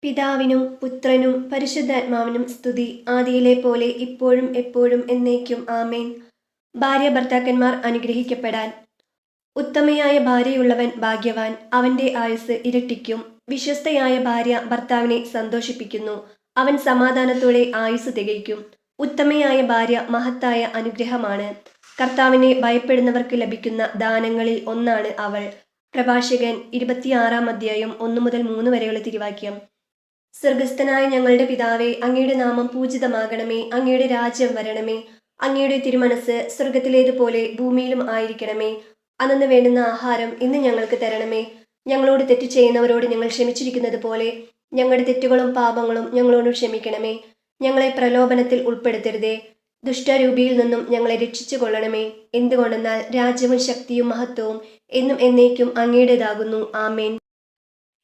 പിതാവിനും പുത്രനും പരിശുദ്ധാത്മാവിനും സ്തുതി, ആദിയിലെ പോലെ ഇപ്പോഴും എപ്പോഴും എന്നേക്കും ആമേൻ. ഭാര്യ ഭർത്താക്കന്മാർ അനുഗ്രഹിക്കപ്പെടാൻ. ഉത്തമയായ ഭാര്യയുള്ളവൻ ഭാഗ്യവാൻ, അവന്റെ ആയുസ് ഇരട്ടിക്കും. വിശ്വസ്തയായ ഭാര്യ ഭർത്താവിനെ സന്തോഷിപ്പിക്കുന്നു, അവൻ സമാധാനത്തോടെ ആയുസ് തികയ്ക്കും. ഉത്തമയായ ഭാര്യ മഹത്തായ അനുഗ്രഹമാണ്, കർത്താവിനെ ഭയപ്പെടുന്നവർക്ക് ലഭിക്കുന്ന ദാനങ്ങളിൽ ഒന്നാണ് അവൾ. പ്രഭാഷകൻ 26-ാം അധ്യായം 1 മുതൽ 3 വരെയുള്ള തിരുവാക്യം. സ്വർഗസ്ഥനായ ഞങ്ങളുടെ പിതാവേ, അങ്ങയുടെ നാമം പൂജിതമാകണമേ. അങ്ങയുടെ രാജ്യം വരണമേ. അങ്ങയുടെ തിരുമനസ് സ്വർഗത്തിലേതുപോലെ ഭൂമിയിലും ആയിരിക്കണമേ. അന്നന്ന് വേണ്ടുന്ന ആഹാരം ഇന്ന് ഞങ്ങൾക്ക് തരണമേ. ഞങ്ങളോട് തെറ്റ് ചെയ്യുന്നവരോട് ഞങ്ങൾ ക്ഷമിച്ചിരിക്കുന്നത് പോലെ ഞങ്ങളുടെ തെറ്റുകളും പാപങ്ങളും ഞങ്ങളോട് ക്ഷമിക്കണമേ. ഞങ്ങളെ പ്രലോഭനത്തിൽ ഉൾപ്പെടുത്തരുതേ, ദുഷ്ടരൂപിയിൽ നിന്നും ഞങ്ങളെ രക്ഷിച്ചു കൊള്ളണമേ. എന്തുകൊണ്ടെന്നാൽ രാജ്യവും ശക്തിയും മഹത്വവും എന്നും എന്നേക്കും അങ്ങയുടേതാകുന്നു. ആമേൻ.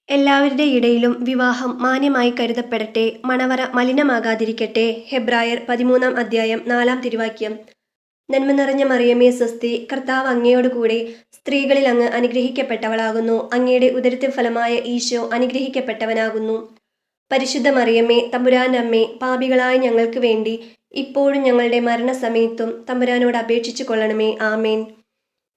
എല്ലാവരുടെ ഇടയിലും വിവാഹം മാന്യമായി കരുതപ്പെടട്ടെ, മണവറ മലിനമാകാതിരിക്കട്ടെ. ഹെബ്രായർ 13-ാം അധ്യായം 4-ാം തിരുവാക്യം. നന്മ നിറഞ്ഞ മറിയമേ സ്വസ്തി, കർത്താവ് അങ്ങയോട് കൂടെ സ്ത്രീകളിൽ അങ്ങ് അനുഗ്രഹിക്കപ്പെട്ടവളാകുന്നു. അങ്ങയുടെ ഉദരത്തിൻ ഫലമായ ഈശോ അനുഗ്രഹിക്കപ്പെട്ടവനാകുന്നു. പരിശുദ്ധ മറിയമ്മേ, തമ്പുരാന്റെ അമ്മേ, പാപികളായ ഞങ്ങൾക്ക് വേണ്ടി ഇപ്പോഴും ഞങ്ങളുടെ മരണസമയത്തും തമ്പുരാനോട് അപേക്ഷിച്ചു കൊള്ളണമേ. ആമേൻ.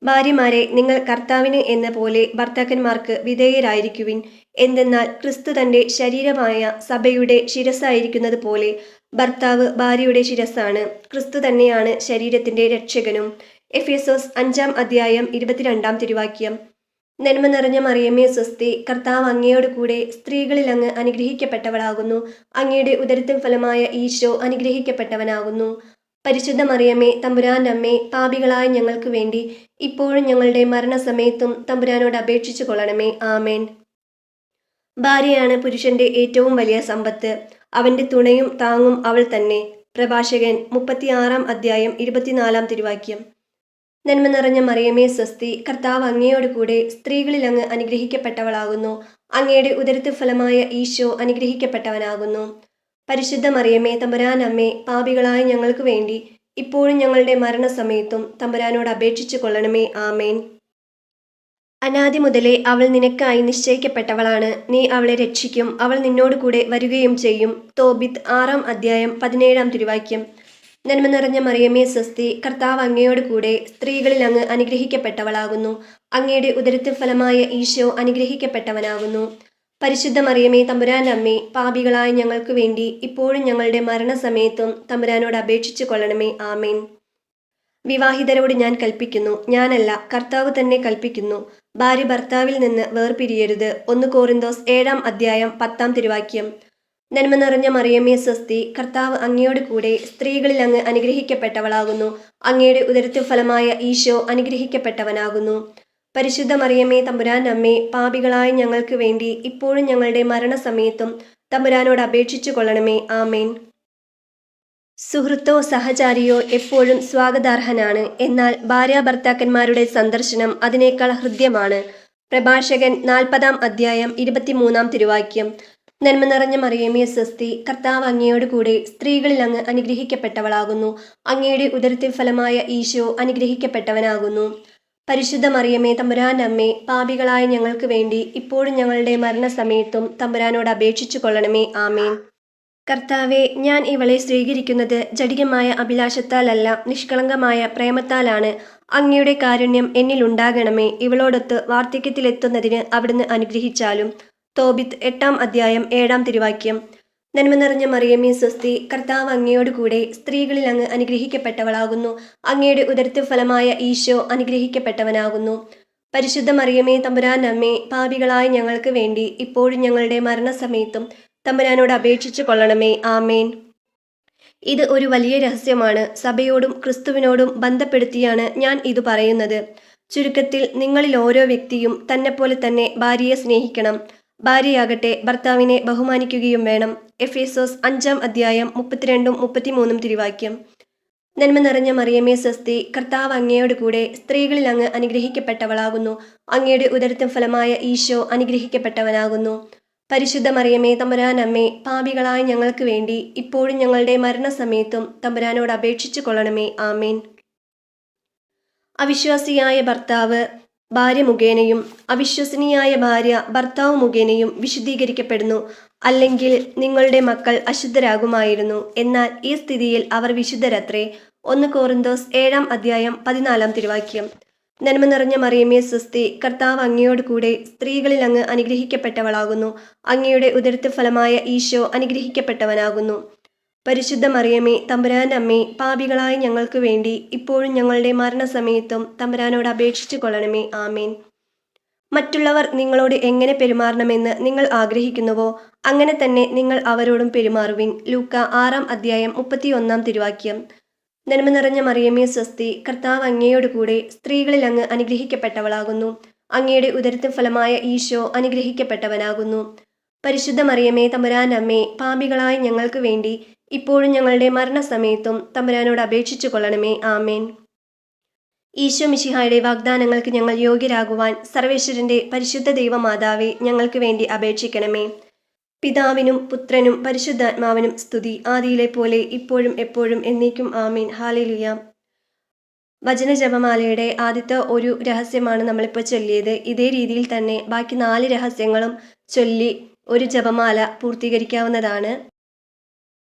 ഭാര്യമാരെ, നിങ്ങൾ കർത്താവിന് എന്ന പോലെ ഭർത്താക്കന്മാർക്ക് വിധേയരായിരിക്കുവിൻ. എന്തെന്നാൽ ക്രിസ്തു തന്റെ ശരീരമായ സഭയുടെ ശിരസ്സായിരിക്കുന്നത് പോലെ ഭർത്താവ് ഭാര്യയുടെ ശിരസ്സാണ്. ക്രിസ്തു തന്നെയാണ് ശരീരത്തിന്റെ രക്ഷകനും. എഫേസോസ് 5-ാം അധ്യായം 22-ാം തിരുവാക്യം. നന്മ നിറഞ്ഞ മറിയമേ സ്വസ്തി, കർത്താവ് അങ്ങയോട് കൂടെ സ്ത്രീകളിൽ അങ്ങ് അനുഗ്രഹിക്കപ്പെട്ടവളാകുന്നു. അങ്ങയുടെ ഉദരത്തിൻ ഫലമായ ഈശോ അനുഗ്രഹിക്കപ്പെട്ടവനാകുന്നു. പരിശുദ്ധ മറിയമ്മേ, തമ്പുരാന്റെ അമ്മേ, പാപികളായ ഞങ്ങൾക്ക് വേണ്ടി ഇപ്പോഴും ഞങ്ങളുടെ മരണസമയത്തും തമ്പുരാനോട് അപേക്ഷിച്ചു കൊള്ളണമേ. ആമേൻ. ഭാര്യയാണ് പുരുഷന്റെ ഏറ്റവും വലിയ സമ്പത്ത്, അവന്റെ തുണയും താങ്ങും അവൾ തന്നെ. പ്രഭാഷകൻ 36-ാം അധ്യായം 24-ാം തിരുവാക്യം. നന്മ നിറഞ്ഞ മറിയമേ സ്വസ്തി, കർത്താവ് അങ്ങയോട് കൂടെ സ്ത്രീകളിൽ അങ്ങ് അനുഗ്രഹിക്കപ്പെട്ടവളാകുന്നു. അങ്ങയുടെ ഉദരത്തിൻ ഫലമായ ഈശോ അനുഗ്രഹിക്കപ്പെട്ടവനാകുന്നു. പരിശുദ്ധ മറിയമ്മേ, തമ്പുരാന്റെ അമ്മേ, പാപികളായ ഞങ്ങൾക്ക് വേണ്ടി ഇപ്പോഴും ഞങ്ങളുടെ മരണസമയത്തും തമ്പുരാനോട് അപേക്ഷിച്ചു കൊള്ളണമേ. ആമേൻ. അനാദി മുതലേ അവൾ നിനക്കായി നിശ്ചയിക്കപ്പെട്ടവളാണ്. നീ അവളെ രക്ഷിക്കും, അവൾ നിന്നോട് കൂടെ വരികയും ചെയ്യും. തോബിത്ത് 6-ാം അധ്യായം 17-ാം തിരുവാക്യം. നന്മ നിറഞ്ഞ മറിയമ്മേ സ്വസ്തി, കർത്താവ് അങ്ങയോട് കൂടെ സ്ത്രീകളിൽ അങ്ങ് അനുഗ്രഹിക്കപ്പെട്ടവളാകുന്നു. അങ്ങയുടെ ഉദരത്തിൻ ഫലമായ ഈശോ അനുഗ്രഹിക്കപ്പെട്ടവനാകുന്നു. പരിശുദ്ധ മറിയമേ, തമ്പുരാന്റെ അമ്മേ, പാപികളായ ഞങ്ങൾക്ക് വേണ്ടി ഇപ്പോഴും ഞങ്ങളുടെ മരണസമയത്തും തമ്പുരാനോട് അപേക്ഷിച്ചു കൊള്ളണമേ. ആമേൻ. വിവാഹിതരോട് ഞാൻ കൽപ്പിക്കുന്നു, ഞാനല്ല, കർത്താവ് തന്നെ കൽപ്പിക്കുന്നു, ഭാര്യ ഭർത്താവിൽ നിന്ന് വേർപിരിയരുത്. 1 കോറിന്തോസ് 7-ാം അധ്യായം 10-ാം തിരുവാക്യം. നന്മ നിറഞ്ഞ മറിയമ്മേ സ്വസ്തി, കർത്താവ് അങ്ങയോട് കൂടെ സ്ത്രീകളിൽ അങ്ങ് അനുഗ്രഹിക്കപ്പെട്ടവളാകുന്നു. അങ്ങയുടെ ഉദരത്തിൻ ഫലമായ ഈശോ അനുഗ്രഹിക്കപ്പെട്ടവനാകുന്നു. പരിശുദ്ധ മറിയമ്മേ, തമ്പുരാന്റെ അമ്മേ, പാപികളായ ഞങ്ങൾക്ക് വേണ്ടി ഇപ്പോഴും ഞങ്ങളുടെ മരണസമയത്തും തമ്പുരാനോട് അപേക്ഷിച്ചു കൊള്ളണമേ. ആമേൻ. സുഹൃത്തോ സഹചാരിയോ എപ്പോഴും സ്വാഗതാർഹനാണ്, എന്നാൽ ഭാര്യാഭർത്താക്കന്മാരുടെ സന്ദർശനം അതിനേക്കാൾ ഹൃദ്യമാണ്. പ്രഭാഷകൻ 40-ാം അധ്യായം 23-ാം തിരുവാക്യം. നന്മ നിറഞ്ഞ മറിയമേ സ്വസ്തി, കർത്താവ് അങ്ങയോട് കൂടെ സ്ത്രീകളിൽ അങ്ങ് അനുഗ്രഹിക്കപ്പെട്ടവളാകുന്നു. അങ്ങയുടെ ഉദരത്തിൻ ഫലമായ ഈശോ അനുഗ്രഹിക്കപ്പെട്ടവനാകുന്നു. പരിശുദ്ധ മറിയമ്മേ, തമ്പുരാന്റെ അമ്മേ, പാപികളായ ഞങ്ങൾക്ക് വേണ്ടി ഇപ്പോഴും ഞങ്ങളുടെ മരണസമയത്തും തമ്പുരാനോട് അപേക്ഷിച്ചു കൊള്ളണമേ. ആമേൻ. കർത്താവെ, ഞാൻ ഇവളെ സ്വീകരിക്കുന്നത് ജഡികമായ അഭിലാഷത്താലല്ല, നിഷ്കളങ്കമായ പ്രേമത്താലാണ്. അങ്ങയുടെ കാരുണ്യം എന്നിലുണ്ടാകണമേ. ഇവളോടൊത്ത് വാർദ്ധക്യത്തിലെത്തുന്നതിന് അവിടുന്ന് അനുഗ്രഹിച്ചാലും. തോബിത്ത് 8-ാം അധ്യായം 7-ാം തിരുവാക്യം. നന്മ നിറഞ്ഞ മറിയമ്മേ സ്വസ്തി, കർത്താവ് അങ്ങയോട് കൂടെ സ്ത്രീകളിൽ അങ്ങ് അനുഗ്രഹിക്കപ്പെട്ടവളാകുന്നു. അങ്ങയുടെ ഉദരത്തിൻ ഫലമായ ഈശോ അനുഗ്രഹിക്കപ്പെട്ടവനാകുന്നു. പരിശുദ്ധ മറിയമ്മേ, തമ്പുരാന്റെ അമ്മേ, പാപികളായ ഞങ്ങൾക്ക് വേണ്ടി ഇപ്പോഴും ഞങ്ങളുടെ മരണസമയത്തും തമ്പുരാനോട് അപേക്ഷിച്ചു കൊള്ളണമേ. ആമേൻ. ഇത് ഒരു വലിയ രഹസ്യമാണ്. സഭയോടും ക്രിസ്തുവിനോടും ബന്ധപ്പെടുത്തിയാണ് ഞാൻ ഇത് പറയുന്നത്. ചുരുക്കത്തിൽ, നിങ്ങളിൽ ഓരോ വ്യക്തിയും തന്നെപ്പോലെ തന്നെ ഭാര്യയെ സ്നേഹിക്കണം. ഭാര്യയാകട്ടെ ഭർത്താവിനെ ബഹുമാനിക്കുകയും വേണം. എഫേസോസ് 5-ാം അധ്യായം 32-ഉം 33-ഉം തിരുവാക്യം. നന്മ നിറഞ്ഞ മറിയമേ സ്വസ്തി, കർത്താവ് അങ്ങയോട് കൂടെ സ്ത്രീകളിൽ അങ്ങ് അനുഗ്രഹിക്കപ്പെട്ടവളാകുന്നു. അങ്ങയുടെ ഉദരത്തിൻ ഫലമായ ഈശോ അനുഗ്രഹിക്കപ്പെട്ടവനാകുന്നു. പരിശുദ്ധ മറിയമ്മേ, തമ്പുരാന്റെ അമ്മേ, പാപികളായ ഞങ്ങൾക്ക് വേണ്ടി ഇപ്പോഴും ഞങ്ങളുടെ മരണസമയത്തും തമ്പുരാനോട് അപേക്ഷിച്ചു കൊള്ളണമേ. ആമേൻ. അവിശ്വാസിയായ ഭർത്താവ് ഭാര്യ മുഖേനയും അവിശ്വസനീയായ ഭാര്യ ഭർത്താവ് മുഖേനയും വിശുദ്ധീകരിക്കപ്പെടുന്നു. അല്ലെങ്കിൽ നിങ്ങളുടെ മക്കൾ അശുദ്ധരാകുമായിരുന്നു. എന്നാൽ ഈ സ്ഥിതിയിൽ അവർ വിശുദ്ധരത്രേ. 1 കൊറിന്തോസ് 7:14 നന്മ നിറഞ്ഞ മറിയമേ സ്വസ്തി, കർത്താവ് അങ്ങയോട് കൂടെ സ്ത്രീകളിൽ അങ്ങ് അനുഗ്രഹിക്കപ്പെട്ടവളാകുന്നു. അങ്ങയുടെ ഉദരത്തിൻഫലമായ ഈശോ അനുഗ്രഹിക്കപ്പെട്ടവനാകുന്നു. പരിശുദ്ധ മറിയമേ തമ്പുരാന്റെ അമ്മേ, പാപികളായ ഞങ്ങൾക്ക് വേണ്ടി ഇപ്പോഴും ഞങ്ങളുടെ മരണസമയത്തും തമ്പുരാനോട് അപേക്ഷിച്ചു കൊള്ളണമേ. ആമേൻ. മറ്റുള്ളവർ നിങ്ങളോട് എങ്ങനെ പെരുമാറണമെന്ന് നിങ്ങൾ ആഗ്രഹിക്കുന്നുവോ അങ്ങനെ തന്നെ നിങ്ങൾ അവരോടും പെരുമാറുവിൻ. ലൂക്ക 6:31 നന്മ നിറഞ്ഞ മറിയമേ സ്വസ്തി, കർത്താവ് അങ്ങയോട് കൂടെ സ്ത്രീകളിൽ അങ്ങ് അനുഗ്രഹിക്കപ്പെട്ടവളാകുന്നു. അങ്ങയുടെ ഉദരത്തിൻഫലമായ ഈശോ അനുഗ്രഹിക്കപ്പെട്ടവനാകുന്നു. പരിശുദ്ധ മറിയമേ തമ്പുരാന്റെ അമ്മേ, പാപികളായ ഞങ്ങൾക്ക് വേണ്ടി ഇപ്പോഴും ഞങ്ങളുടെ മരണസമയത്തും തമ്പുരാനോട് അപേക്ഷിച്ചു കൊള്ളണമേ. ആമേൻ. ഈശോ മിശിഹായുടെ വാഗ്ദാനങ്ങൾക്ക് ഞങ്ങൾ യോഗ്യരാകുവാൻ സർവേശ്വരന്റെ പരിശുദ്ധ ദൈവമാതാവേ, ഞങ്ങൾക്ക് വേണ്ടി അപേക്ഷിക്കണമേ. പിതാവിനും പുത്രനും പരിശുദ്ധാത്മാവിനും സ്തുതി, ആദിയിലെ പോലെ ഇപ്പോഴും എപ്പോഴും എന്നേക്കും. ആമേൻ. ഹല്ലേലൂയ. വചനജപമാലയുടെ ആദ്യത്തെ ഒരു രഹസ്യമാണ് നമ്മളിപ്പോൾ ചൊല്ലിയത്. ഇതേ രീതിയിൽ തന്നെ ബാക്കി 4 രഹസ്യങ്ങളും ചൊല്ലി ഒരു ജപമാല പൂർത്തീകരിക്കാവുന്നതാണ്.